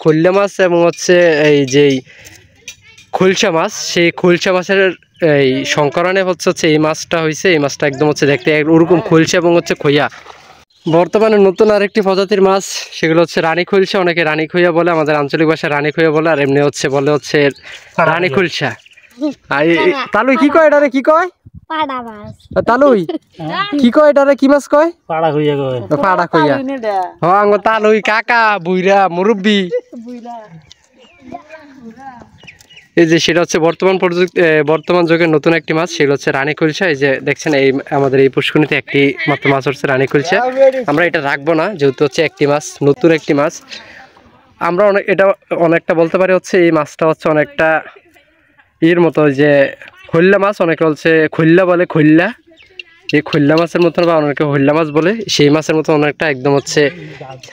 খৈল্লা মাছ এবং হচ্ছে এই যেই খুলসা মাছ, সেই খুলসা মাছের এই সংকরণে হচ্ছে এই মাছটা হয়েছে। এই মাছটা একদম হচ্ছে দেখতে ওরকম খুলসা এবং হচ্ছে খইয়া। বর্তমানে নতুন আরেকটি প্রজাতির মাছ, সেগুলো হচ্ছে রানী খুলসা, অনেকে রানী খইয়া বলে, আমাদের আঞ্চলিক ভাষায় রানী খইয়া বলে, আর এমনি হচ্ছে বলে হচ্ছে রানী খুলসা। আর তালুই কি কয় এটারে, কি কয় তালুই কি কয় এটারে, কি মাছ কয়? পাড়া খইয়া কয়। পাড়া খইয়া হ্যাঁ, তালুই কাকা বুইরা মুরব্বি। এই যে সেটা হচ্ছে বর্তমান যুগের নতুন একটি মাছ, সেটা হচ্ছে রানী খুলসা। এই যে দেখছেন এই আমাদের এই পুষ্করিণীতে একটি মাত্র মাছ হচ্ছে রানী খুলসা। আমরা এটা রাখবো না, যেহেতু হচ্ছে একটি মাছ, নতুন একটি মাছ। আমরা অনেকটা বলতে পারি হচ্ছে এই মাছটা হচ্ছে অনেকটা এর মতো, যে খৈল্লা মাছ, অনেকে হচ্ছে খৈল্লা বলে, খৈল্লা, এই খৈল্লা মাছের মতো বা অনেকে হৈল্লা মাছ বলে, সেই মাছের মতো অনেকটা একদম হচ্ছে।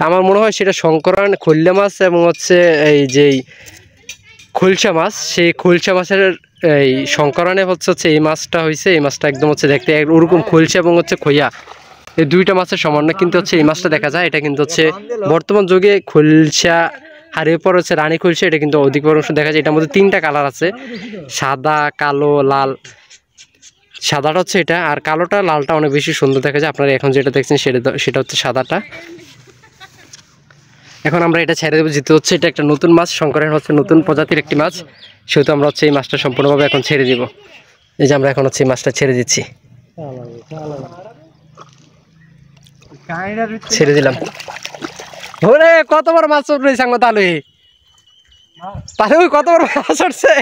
আমার মনে হয় সেটা সংকরণ খৈল্লা মাছ এবং হচ্ছে এই যেই খুলসা মাছ, সেই খুলসা মাছের এই সংকরণে হচ্ছে এই মাছটা হয়েছে। এই মাছটা একদম হচ্ছে দেখতে ওরকম খুলসা এবং হচ্ছে খইয়া, এই দুইটা মাছের সমন্বয় কিন্তু হচ্ছে এই মাছটা দেখা যায়। এটা কিন্তু হচ্ছে বর্তমান যুগে খুলসা হারিয়ে পর হচ্ছে রানী খুলসা, এটা কিন্তু অধিক অংশ দেখা যায়। এটার মধ্যে 3টা কালার আছে, সাদা, কালো, লাল। সাদাটা হচ্ছে এটা, আর কালোটা লালটা অনেক বেশি সুন্দর দেখা যায়। আপনারা এখন যেটা দেখছেন সেটা হচ্ছে সাদাটা। এখন আমরা এটা ছেড়ে দেবো, যেহেতু হচ্ছে এটা একটা নতুন মাছ, সংকরণ হচ্ছে নতুন প্রজাতির একটি মাছ, সেহেতু আমরা হচ্ছে এই মাছটা সম্পূর্ণভাবে এখন ছেড়ে দিব। এই যে আমরা এখন হচ্ছে এই মাছটা ছেড়ে দিচ্ছি, ছেড়ে দিলাম। ওরে কত বড় মাছ উঠছে সাঙ্গ, তালুই কত বড় মাছ উঠছে,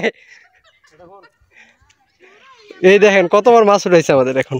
এই দেখেন কত বড় মাছ উঠেছে আমাদের এখন।